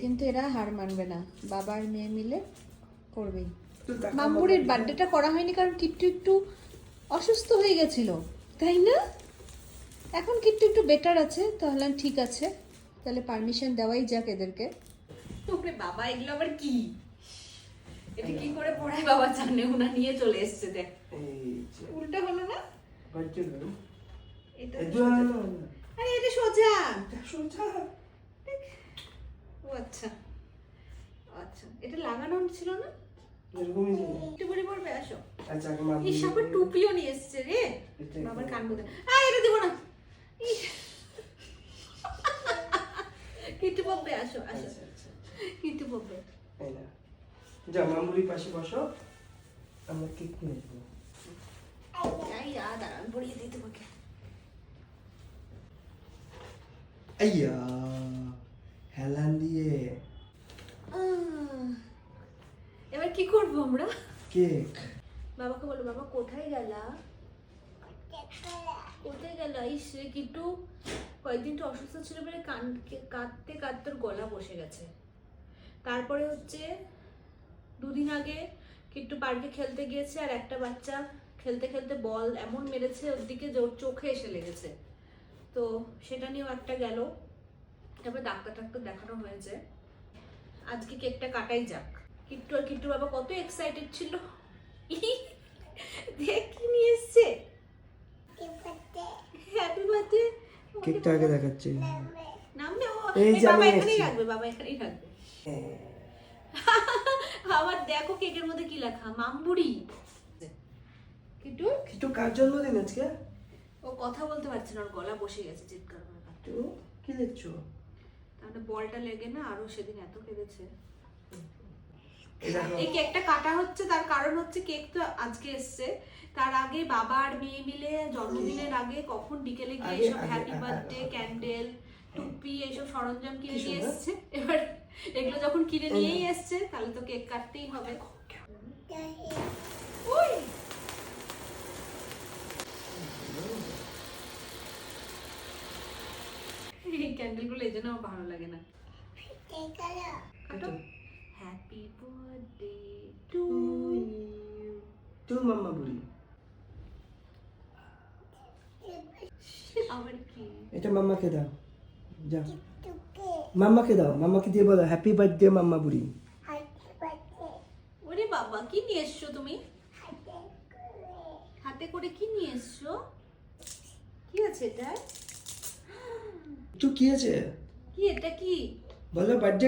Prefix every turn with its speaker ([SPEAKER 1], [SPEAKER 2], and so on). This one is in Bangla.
[SPEAKER 1] কিন্তু এরা হার মানবে না, বাবা আর মেয়ে মিলে করবেই। মাম্মুরের বার্থডেটা করা হয়নি কারণ কিট্টু একটু অসুস্থ হয়ে গেছিল, তাই না? এখন কিট্টু একটু বেটার আছে, তাহলে ঠিক আছে, তাহলে পারমিশন দেওয়াই যাক এদেরকে।
[SPEAKER 2] ওরে বাবা, এগুলো আবার কি? এটা কি করে পড়ায় বাবা জানে? ওনা নিয়ে চলে এসেছে, দেখ উল্টা হলো না? এটা আরে এটা সোজা সোজা। ও আচ্ছা আচ্ছা, এটা লাগানো ছিল না? একটু পরে পড়বে, আসো।
[SPEAKER 3] আচ্ছা
[SPEAKER 2] এই সাপের টুপিও নিয়ে এসেছে রে বাবার কান বোধ। এটা দিব না, কিট্টু পড়বে, আসো আসো, কিট্টু পড়বে।
[SPEAKER 3] যা মামুরির পাশে বসো, আমরা কেক নিয়ে আসবো।
[SPEAKER 2] দাঁড়ান পড়িয়ে দিই তোমাকে।
[SPEAKER 3] আইয়া হেলান দিয়ে
[SPEAKER 2] এবার কি করবো আমরা?
[SPEAKER 3] কেক।
[SPEAKER 2] বাবাকে বলো, বাবা কোথায় গেলা? কোথায় গেল? ইসে কিট্টু কয়েকদিন তো অসুস্থ ছিল বলে কাঁদতে কাঁদতে গলা বসে গেছে। তারপরে হচ্ছে দুদিন আগে কিট্টু পার্কে খেলতে গিয়েছে, আর একটা বাচ্চা খেলতে খেলতে বল এমন মেরেছে ওর দিকে যে ওর চোখে এসে লেগেছে, তো সেটা নিয়েও একটা গেল। তারপরে ডাক্তার দেখানো হয়েছে। আজকে কেকটা কাটাই যাক। কিট্টু আর কিট্টু বাবা কত এক্সাইটেড ছিল। দেখ কি নিয়ে এসছে। Happy birthday.
[SPEAKER 3] কেকটা আগে দেখাচ্ছি।
[SPEAKER 2] নামবে ও,
[SPEAKER 3] এই যে
[SPEAKER 2] বাবা
[SPEAKER 3] আমি
[SPEAKER 2] এখানেই
[SPEAKER 3] এসেছি।
[SPEAKER 2] রাখবে, বাবা এখানেই রাখবে। আবার দেখো কেকের মধ্যে কি লেখা, মামবুড়ি। কিট্টু
[SPEAKER 3] কিট্টু কার জন্মদিন আজকে?
[SPEAKER 2] ও কথা বলতে পারছে না, ওর গলা বসে গেছে চিৎকার করে।
[SPEAKER 3] কিট্টু কি দেখছো?
[SPEAKER 2] তাহলে বলটা লেগে না আরো সেদিন এত কেঁদেছে।
[SPEAKER 3] এই দেখো,
[SPEAKER 2] এই কেকটা কাটা হচ্ছে, তার কারণ হচ্ছে কেক তো আজকে এসছে, তার আগে বাবা আর মেয়ে মিলে জন্মদিনের আগে কখন বিকেলে গিয়ে
[SPEAKER 3] আগে,
[SPEAKER 2] সব
[SPEAKER 3] আগে,
[SPEAKER 2] হ্যাপি
[SPEAKER 3] আগে,
[SPEAKER 2] বার্থডে
[SPEAKER 3] আগে।
[SPEAKER 2] ক্যান্ডেল টুপি এইসব সরঞ্জাম কিনে
[SPEAKER 3] কি
[SPEAKER 2] নিয়ে
[SPEAKER 3] সুন্দর।
[SPEAKER 2] এসছে। এবার এগুলো যখন কিনে নিয়েই এসছে তাহলে তো কেক কাটতেই হবে। ওই এই ক্যান্ডেলগুলো এই জন্য আমার ভালো লাগে না। কাটো। হ্যাপি বার্থডে টু
[SPEAKER 3] টু মাম্মা বুড়ি।
[SPEAKER 2] আবার কি?
[SPEAKER 3] এটা মাম্মাকে দাও, যাও মাম্মাকে দাও, মাম্মাকে দিয়ে বলো হ্যাপি বার্থডে মাম্মা বুড়ি।
[SPEAKER 2] ওরে বাবা, কি নিয়ে এসছো তুমি? হাতে করে কি নিয়ে এসছো? কি আছে এটা?
[SPEAKER 3] একটু কি আছে
[SPEAKER 2] কি এটা কি?
[SPEAKER 3] বলো, বার্থডে